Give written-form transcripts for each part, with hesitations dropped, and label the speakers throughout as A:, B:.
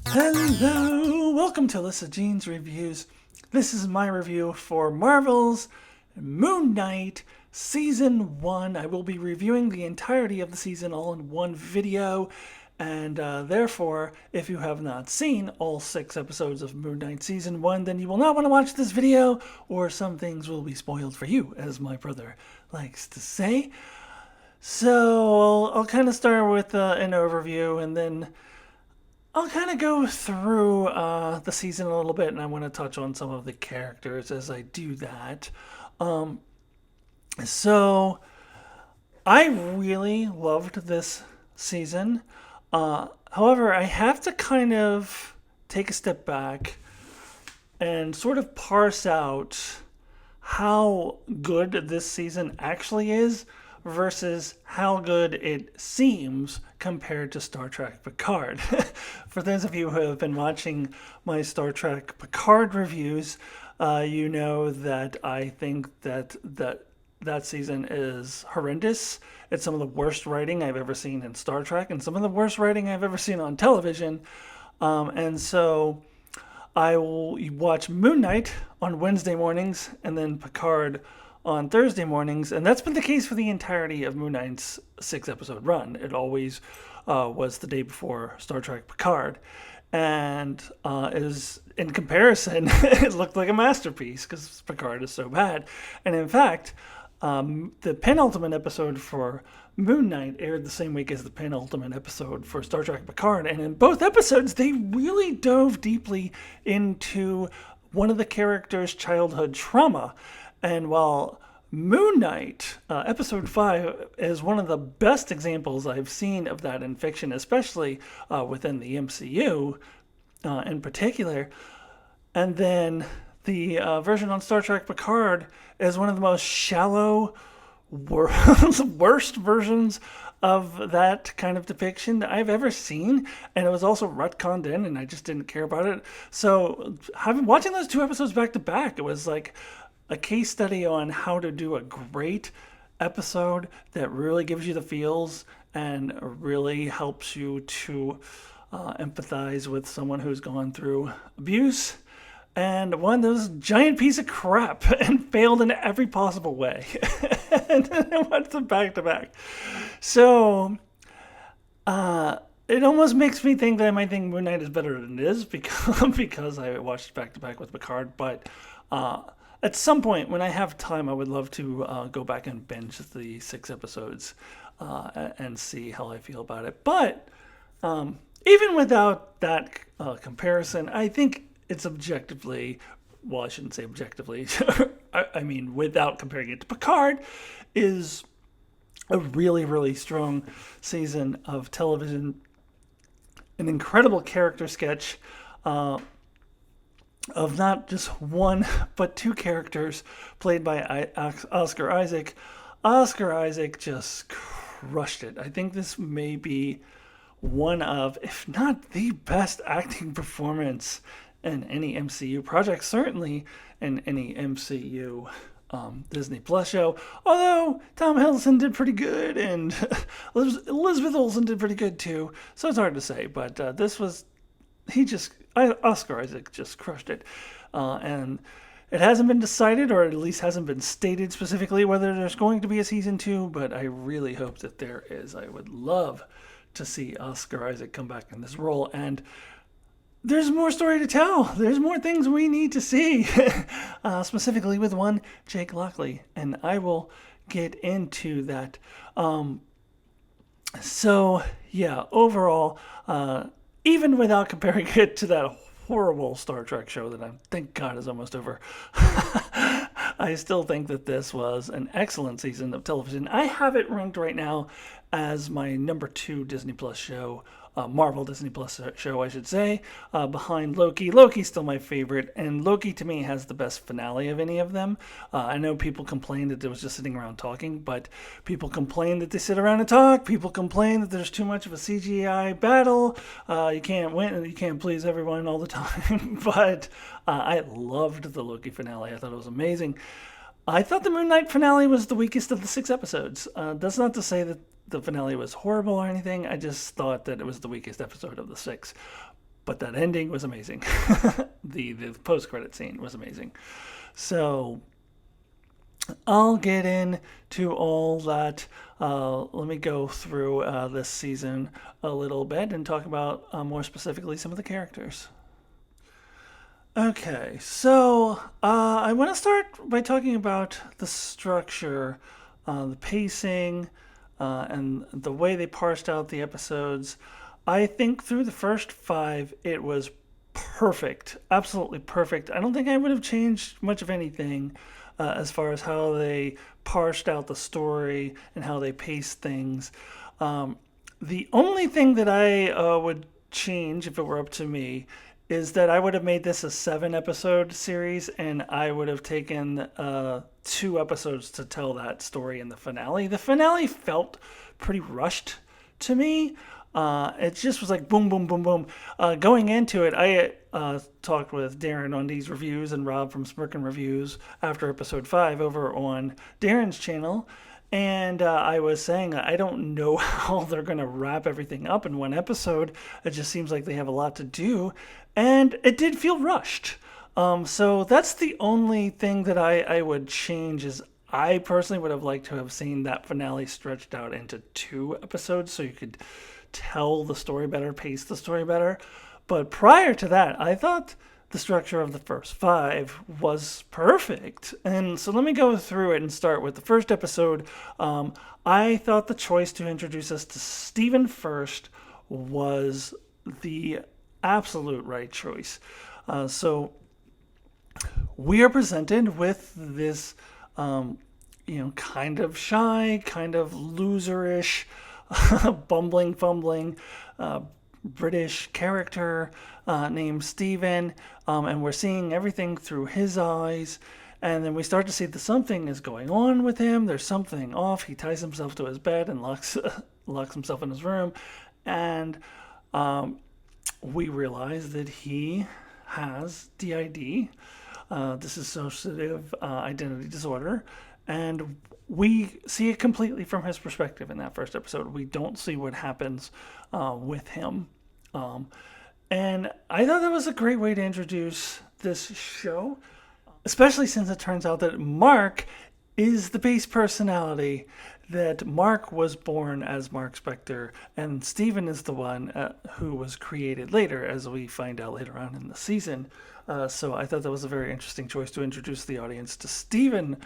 A: Hello, welcome to Alyssa Jean's Reviews. This is my review for Marvel's Moon Knight Season 1. I will be reviewing the entirety of the season all in one video, and therefore, if you have not seen all 6 episodes of Moon Knight Season 1, then you will not want to watch this video, or some things will be spoiled for you, as my brother likes to say. So, I'll kind of start with an overview, and then I'll kind of go through the season a little bit, and I want to touch on some of the characters as I do that. So, I really loved this season. However, I have to kind of take a step back and sort of parse out how good this season actually is versus how good it seems compared to Star Trek Picard. For those of you who have been watching my Star Trek Picard reviews, you know that I think that season is horrendous. It's some of the worst writing I've ever seen in Star Trek and some of the worst writing I've ever seen on television. And so I will watch Moon Knight on Wednesday mornings and then Picard on Thursday mornings, and that's been the case for the entirety of Moon Knight's 6-episode run. It always was the day before Star Trek Picard, and in comparison, it looked like a masterpiece because Picard is so bad. And in fact, the penultimate episode for Moon Knight aired the same week as the penultimate episode for Star Trek Picard, and in both episodes, they really dove deeply into one of the characters' childhood trauma. And while Moon Knight, episode 5, is one of the best examples I've seen of that in fiction, especially within the MCU in particular. And then the version on Star Trek Picard is one of the most shallow, worst versions of that kind of depiction that I've ever seen, and it was also retconned in, and I just didn't care about it. So, watching those 2 episodes back to back, it was like a case study on how to do a great episode that really gives you the feels and really helps you to empathize with someone who's gone through abuse, and one that was a giant piece of crap and failed in every possible way. And then I watched them back to back. So it almost makes me think that I might think Moon Knight is better than it is because I watched it back to back with Picard, but at some point, when I have time, I would love to go back and binge the 6 episodes and see how I feel about it. But even without that comparison, I think it's objectively, well, I shouldn't say objectively, I mean without comparing it to Picard, is a really, really strong season of television. An incredible character sketch of not just one, but 2 characters played by Oscar Isaac. Oscar Isaac just crushed it. I think this may be one of, if not the best acting performance in any MCU project, certainly in any MCU Disney Plus show. Although Tom Hiddleston did pretty good, and Elizabeth Olsen did pretty good too, so it's hard to say, but this was, Oscar Isaac just crushed it. And it hasn't been decided, or at least hasn't been stated specifically, whether there's going to be a season 2, but I really hope that there is. I would love to see Oscar Isaac come back in this role, and there's more story to tell. There's more things we need to see, specifically with one Jake Lockley, and I will get into that. So, yeah, overall, even without comparing it to that horrible Star Trek show that I thank God is almost over, I still think that this was an excellent season of television. I have it ranked right now as my number 2 Disney Plus show Marvel Disney Plus show, I should say, behind Loki. Loki's still my favorite, and Loki to me has the best finale of any of them. I know people complain that it was just sitting around talking, but people complain that they sit around and talk. People complain that there's too much of a CGI battle. You can't win, you can't please everyone all the time. But I loved the Loki finale. I thought it was amazing. I thought the Moon Knight finale was the weakest of the 6 episodes. That's not to say that the finale was horrible or anything. I just thought that it was the weakest episode of the 6. But that ending was amazing. The post-credit scene was amazing. So I'll get into all that. Let me go through this season a little bit and talk about more specifically some of the characters. Okay, so I want to start by talking about the structure, the pacing, and the way they parsed out the episodes. I think through the first 5, it was perfect, absolutely perfect. I don't think I would have changed much of anything as far as how they parsed out the story and how they paced things. The only thing that I would change if it were up to me is that I would have made this a 7-episode series, and I would have taken 2 episodes to tell that story in the finale. The finale felt pretty rushed to me. It just was like boom, boom, boom, boom. Going into it, I talked with Darren on these reviews and Rob from Smirkin Reviews after episode 5 over on Darren's channel. And I was saying, I don't know how they're going to wrap everything up in one episode. It just seems like they have a lot to do. And it did feel rushed. So that's the only thing that I would change is I personally would have liked to have seen that finale stretched out into 2 episodes so you could tell the story better, pace the story better. But prior to that, I thought the structure of the first 5 was perfect. And so let me go through it and start with the first episode. I thought the choice to introduce us to Steven first was the absolute right choice. So we are presented with this, kind of shy, kind of loserish, bumbling, fumbling British character named Steven, and we're seeing everything through his eyes. And then we start to see that something is going on with him. There's something off. He ties himself to his bed and locks himself in his room. And we realize that he has DID, dissociative identity disorder, and we see it completely from his perspective in that first episode. We don't see what happens with him. And I thought that was a great way to introduce this show, especially since it turns out that Mark is the base personality, that Mark was born as Mark Spector, and Steven is the one who was created later, as we find out later on in the season. So I thought that was a very interesting choice to introduce the audience to Steven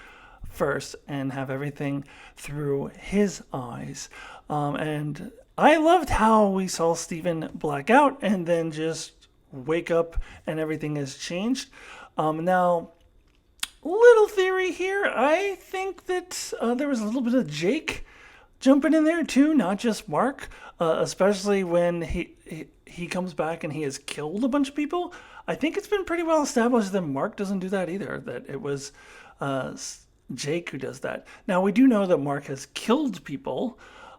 A: first and have everything through his eyes. And I loved how we saw Steven black out and then just wake up and everything has changed. Now, little theory here. I think that there was a little bit of Jake jumping in there too, not just Mark, especially when he comes back and he has killed a bunch of people. I think it's been pretty well established that Mark doesn't do that either, that it was Jake who does that. Now, we do know that Mark has killed people,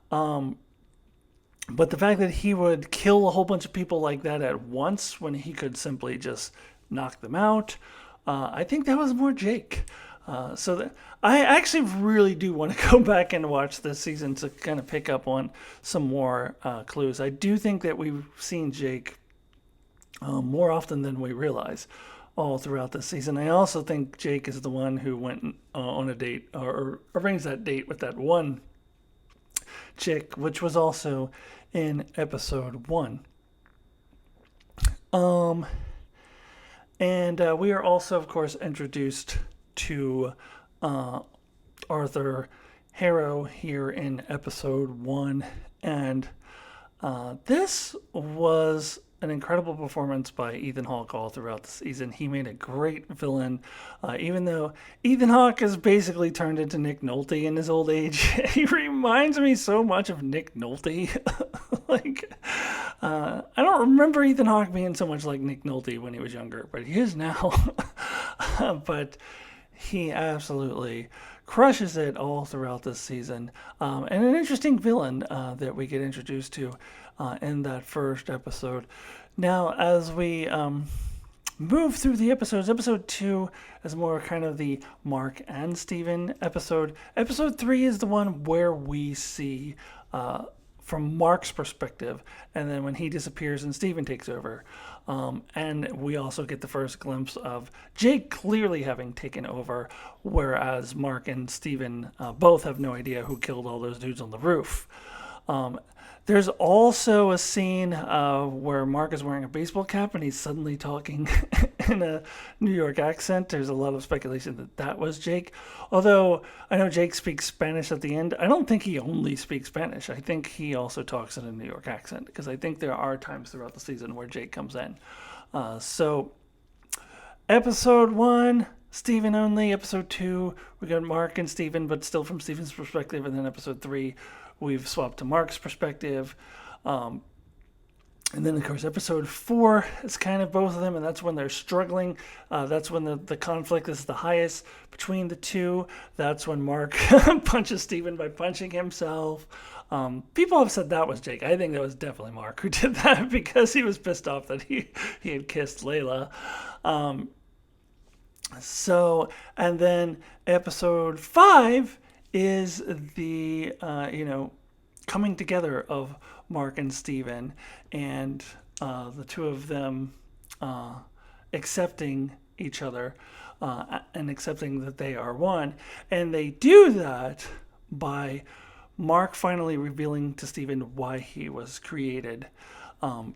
A: but the fact that he would kill a whole bunch of people like that at once when he could simply just knock them out, I think that was more Jake. So I actually really do want to go back and watch this season to kind of pick up on some more clues. I do think that we've seen Jake more often than we realize all throughout this season. I also think Jake is the one who went on a date or arranged that date with that one chick, which was also in episode 1. And we are also, of course, introduced to Arthur Harrow here in episode 1. And this was an incredible performance by Ethan Hawke all throughout the season. He made a great villain, even though Ethan Hawke has basically turned into Nick Nolte in his old age. He reminds me so much of Nick Nolte. I don't remember Ethan Hawke being so much like Nick Nolte when he was younger, but he is now. But he absolutely crushes it all throughout this season. And an interesting villain that we get introduced to in that first episode. Now, as we move through the episodes, episode 2 is more kind of the Mark and Steven episode. Episode 3 is the one where we see from Mark's perspective, and then when he disappears and Steven takes over. And we also get the first glimpse of Jake clearly having taken over, whereas Mark and Steven both have no idea who killed all those dudes on the roof. There's also a scene where Mark is wearing a baseball cap and he's suddenly talking in a New York accent. There's a lot of speculation that that was Jake. Although I know Jake speaks Spanish at the end, I don't think he only speaks Spanish. I think he also talks in a New York accent, because I think there are times throughout the season where Jake comes in. So episode 1, Steven only. Episode 2, we got Mark and Steven, but still from Steven's perspective. And then episode 3, we've swapped to Mark's perspective. And then, of course, episode 4 is kind of both of them, and that's when they're struggling. That's when the conflict is the highest between the two. That's when Mark punches Steven by punching himself. People have said that was Jake. I think that was definitely Mark who did that, because he was pissed off that he had kissed Layla. And then episode 5 is the, coming together of Mark and Steven, and the two of them accepting each other and accepting that they are one. And they do that by Mark finally revealing to Steven why he was created. And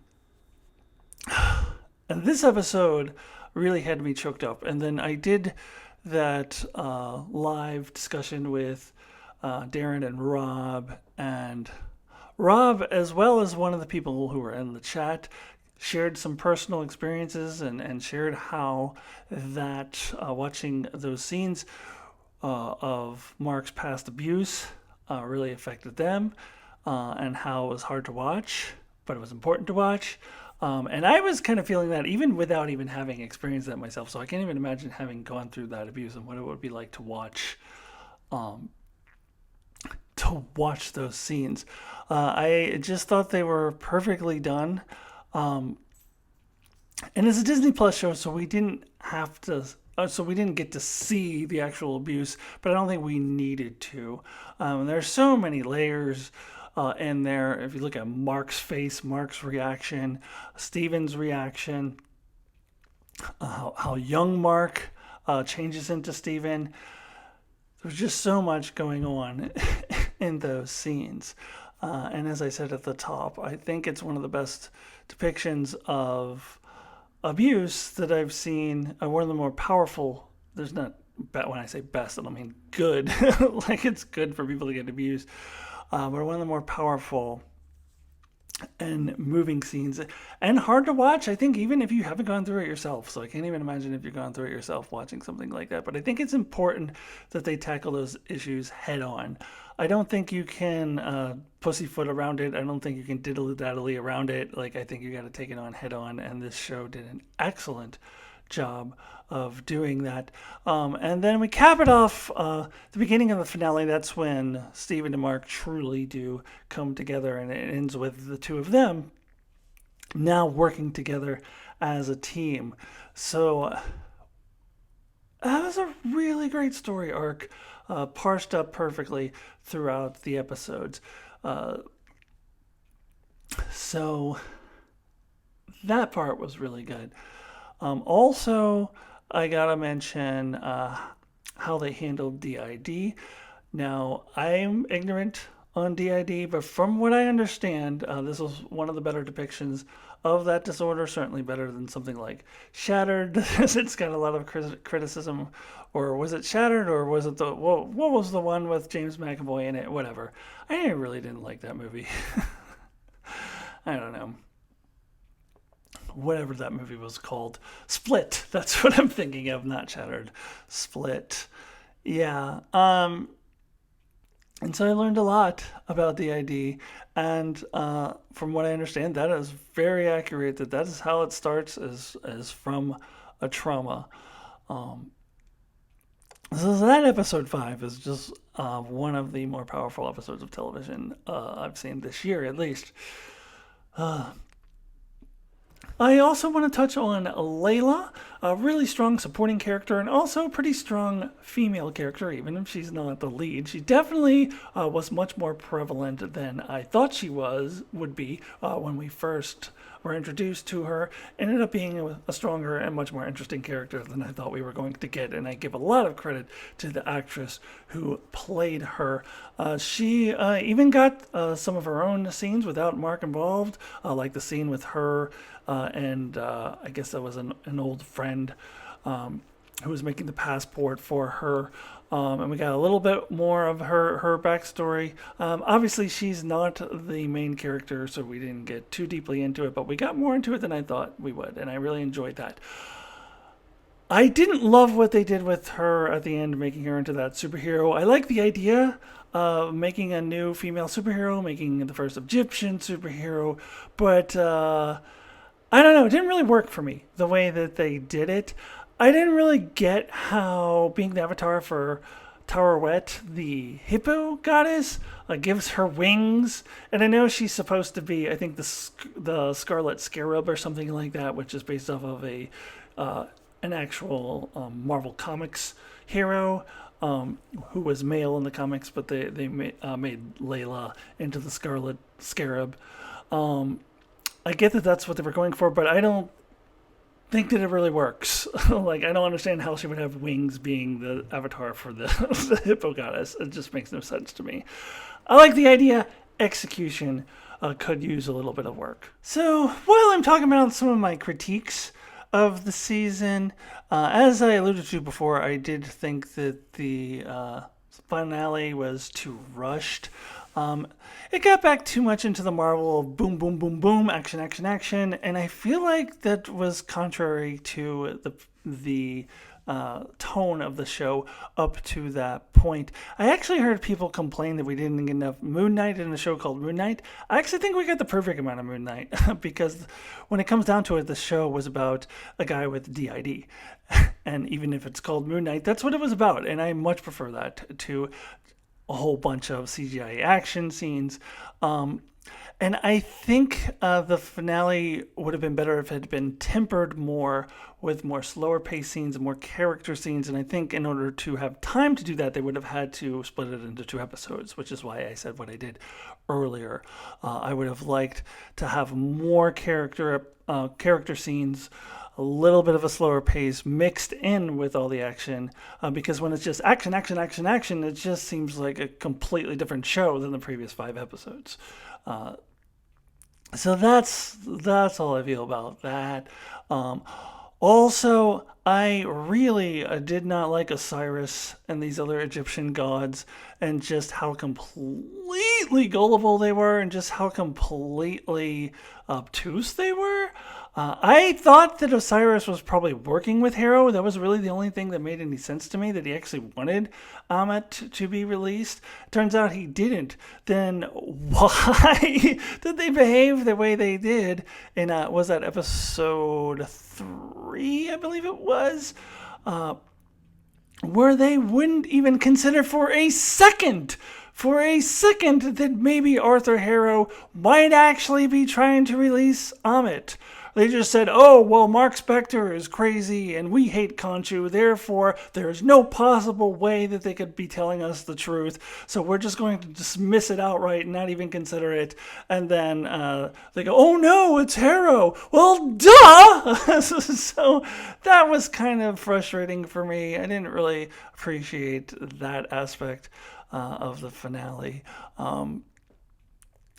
A: this episode really had me choked up. And then I did that live discussion with Darren and Rob, and Rob, as well as one of the people who were in the chat, shared some personal experiences and shared how that watching those scenes of Mark's past abuse really affected them, and how it was hard to watch, but it was important to watch. And I was kind of feeling that even without even having experienced that myself. So I can't even imagine having gone through that abuse and what it would be like to watch those scenes. I just thought they were perfectly done. And it's a Disney Plus show, so we didn't have to. So we didn't get to see the actual abuse, but I don't think we needed to. There's so many layers in there. If you look at Mark's face, Mark's reaction, Steven's reaction, how young Mark changes into Steven. There's just so much going on in those scenes. And as I said at the top, I think it's one of the best depictions of abuse that I've seen. One of the more powerful. There's not, when I say best, I don't mean good. Like it's good for people to get abused. But one of the more powerful and moving scenes, and hard to watch, I think, even if you haven't gone through it yourself. So I can't even imagine if you've gone through it yourself watching something like that. But I think it's important that they tackle those issues head on. I don't think you can pussyfoot around it. I don't think you can diddle-daddly around it. Like, I think you got to take it on head on, and this show did an excellent job of doing that. And then we cap it off the beginning of the finale. That's when Steven and Mark truly do come together, and it ends with the two of them now working together as a team. So that was a really great story arc, parsed up perfectly throughout the episodes. So that part was really good. Also, I gotta mention how they handled DID. Now, I'm ignorant on DID, but from what I understand, this was one of the better depictions of that disorder, certainly better than something like Shattered. It's got a lot of criticism. Or was it Shattered, or was it what was the one with James McAvoy in it? Whatever. I really didn't like that movie. I don't know. Whatever that movie was called. Split. That's what I'm thinking of, not Shattered. Split. Yeah. And so I learned a lot about DID, and from what I understand, that is very accurate. That is how it starts, is from a trauma. Um, so that episode 5 is just one of the more powerful episodes of television I've seen this year, at least. I also want to touch on Layla, a really strong supporting character and also a pretty strong female character, even if she's not the lead. She definitely was much more prevalent than I thought she would be when we first were introduced to her. Ended up being a stronger and much more interesting character than I thought we were going to get, and I give a lot of credit to the actress who played her. She even got some of her own scenes without Mark involved, like the scene with her and I guess that was an old friend who was making the passport for her. And we got a little bit more of her backstory. Obviously, she's not the main character, so we didn't get too deeply into it, but we got more into it than I thought we would, and I really enjoyed that. I didn't love what they did with her at the end, making her into that superhero. I like the idea of making a new female superhero, making the first Egyptian superhero, but I don't know. It didn't really work for me the way that they did it. I didn't really get how being the avatar for Taweret, the hippo goddess, gives her wings. And I know she's supposed to be, I think, the Scarlet Scarab or something like that, which is based off of an actual Marvel Comics hero. Who was male in the comics, but they made Layla into the Scarlet Scarab. I get that that's what they were going for, but I don't think that it really works. Like, I don't understand how she would have wings being the avatar for the, the hippo goddess. It just makes no sense to me. I like the idea. Execution could use a little bit of work. So, while I'm talking about some of my critiques of the season, as I alluded to before, I did think that the finale was too rushed. It got back too much into the Marvel of boom, boom, boom, boom, action, action, action, and I feel like that was contrary to the tone of the show up to that point. I actually heard people complain that we didn't get enough Moon Knight in a show called Moon Knight. I actually think we got the perfect amount of Moon Knight because when it comes down to it, the show was about a guy with DID. And even if it's called Moon Knight, that's what it was about. And I much prefer that to a whole bunch of CGI action scenes. And I think the finale would have been better if it had been tempered more with more slower pace scenes and more character scenes. And I think in order to have time to do that, they would have had to split it into 2 episodes, which is why I said what I did earlier. I would have liked to have more character scenes, a little bit of a slower pace mixed in with all the action, because when it's just action, action, action, action, it just seems like a completely different show than the previous 5 episodes. So that's all I feel about that. Also, I really did not like Osiris and these other Egyptian gods, and just how completely gullible they were, and just how completely obtuse they were. I thought that Osiris was probably working with Harrow. That was really the only thing that made any sense to me, that he actually wanted Ammit to be released. Turns out he didn't. Then why did they behave the way they did in, was that episode 3, I believe it was? Where they wouldn't even consider for a second that maybe Arthur Harrow might actually be trying to release Ammit. They just said, oh, well, Mark Spector is crazy and we hate Khonshu, therefore there is no possible way that they could be telling us the truth, so we're just going to dismiss it outright and not even consider it. And then they go, oh no, it's Harrow. Well, duh! So that was kind of frustrating for me. I didn't really appreciate that aspect of the finale.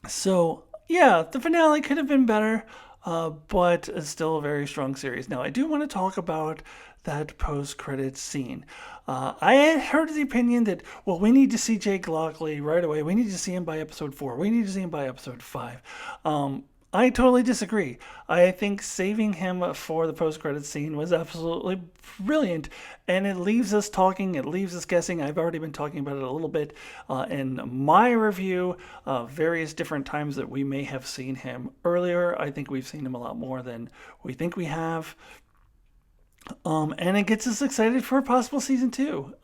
A: So, yeah, the finale could have been better. But it's still a very strong series. Now, I do want to talk about that post-credits scene. I had heard the opinion that, well, we need to see Jake Lockley right away. We need to see him by episode 4. We need to see him by episode 5. I totally disagree. I think saving him for the post-credit scene was absolutely brilliant, and it leaves us talking, it leaves us guessing. I've already been talking about it a little bit in my review, various different times that we may have seen him earlier. I think we've seen him a lot more than we think we have. And it gets us excited for a possible season two.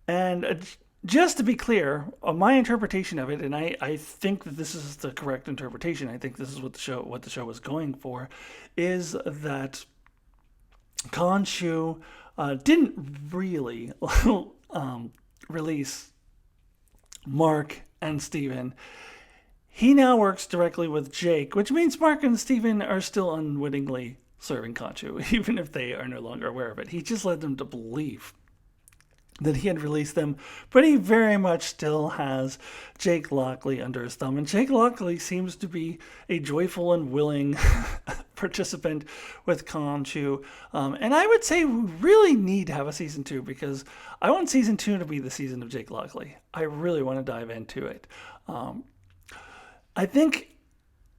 A: And just to be clear, my interpretation of it, and I think that this is the correct interpretation. I think this is what the show was going for, is that Khonshu didn't really release Mark and Steven. He now works directly with Jake, which means Mark and Steven are still unwittingly serving Khonshu, even if they are no longer aware of it. He just led them to believe that he had released them, but he very much still has Jake Lockley under his thumb. And Jake Lockley seems to be a joyful and willing participant with Khonshu. And I would say we really need to have a season two, because I want season two to be the season of Jake Lockley. I really want to dive into it. I think,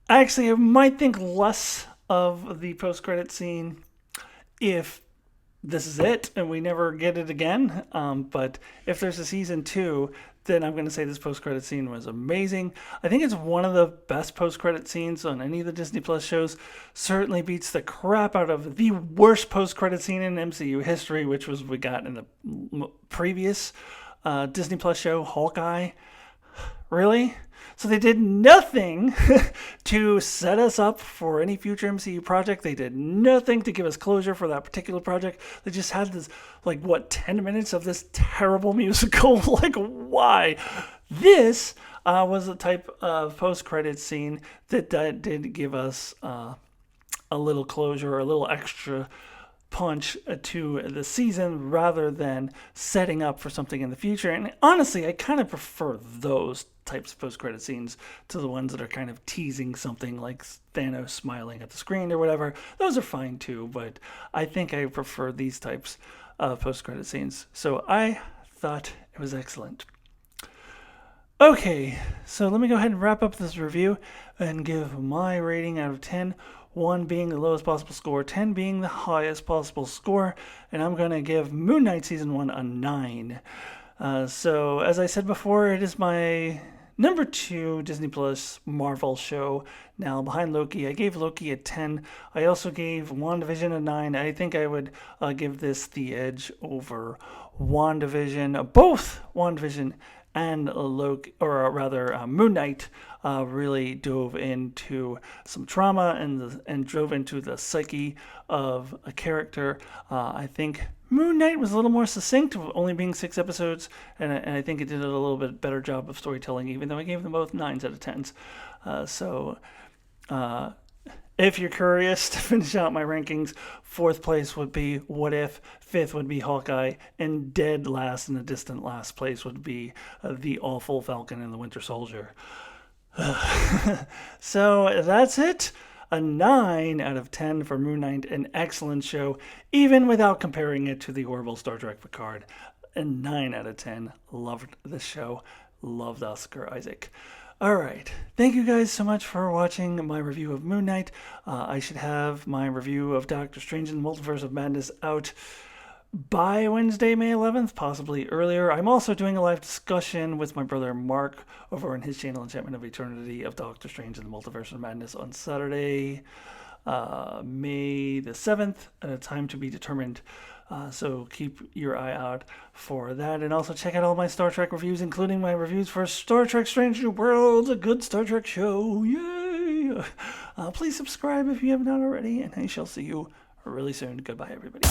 A: actually, I might think less of the post-credit scene if this is it and we never get it again. But if there's a season two, then I'm going to say this post-credit scene was amazing. I think it's one of the best post-credit scenes on any of the Disney Plus shows. Certainly beats the crap out of the worst post-credit scene in MCU history, which was we got in the previous Disney Plus show, Hawkeye. Really? So they did nothing to set us up for any future MCU project. They did nothing to give us closure for that particular project. They just had this, 10 minutes of this terrible musical? Why? This was the type of post-credit scene that did give us a little closure, a little extra punch to the season rather than setting up for something in the future. And honestly, I kind of prefer those types of post-credit scenes to the ones that are kind of teasing something like Thanos smiling at the screen or whatever. Those are fine too, but I think I prefer these types of post-credit scenes. So I thought it was excellent. Okay, so let me go ahead and wrap up this review and give my rating out of 10. 1 being the lowest possible score, 10 being the highest possible score, and I'm going to give Moon Knight Season 1 a 9. So, as I said before, it is my number 2 Disney Plus Marvel show, now behind Loki. I gave Loki a 10. I also gave WandaVision a 9. I think I would give this the edge over WandaVision. Both WandaVision and Loki, or rather Moon Knight, really dove into some trauma and drove into the psyche of a character. I think Moon Knight was a little more succinct, only being 6 episodes, and I think it did a little bit better job of storytelling, even though I gave them both 9s out of 10s. If you're curious, to finish out my rankings, 4th place would be What If, 5th would be Hawkeye, and dead last in the distant last place would be The Awful Falcon and the Winter Soldier. So that's it. A 9 out of 10 for Moon Knight, an excellent show, even without comparing it to the horrible Star Trek Picard. A 9 out of 10. Loved the show. Loved Oscar Isaac. All right. Thank you guys so much for watching my review of Moon Knight. I should have my review of Doctor Strange and the Multiverse of Madness out by Wednesday, May 11th, possibly earlier. I'm also doing a live discussion with my brother Mark over on his channel, Enchantment of Eternity, of Doctor Strange and the Multiverse of Madness on Saturday, May the 7th, at a time to be determined. So keep your eye out for that. And also check out all my Star Trek reviews, including my reviews for Star Trek Strange New Worlds, a good Star Trek show. Yay! Please subscribe if you have not already, and I shall see you really soon. Goodbye, everybody.